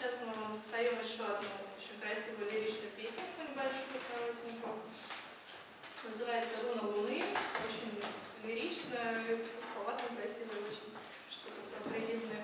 сейчас мы вам споем еще одну очень красивую лиричную песенку небольшую, коротенькую. Называется «Руна Луны». Очень лиричная, слова там красивые очень, что-то про приливные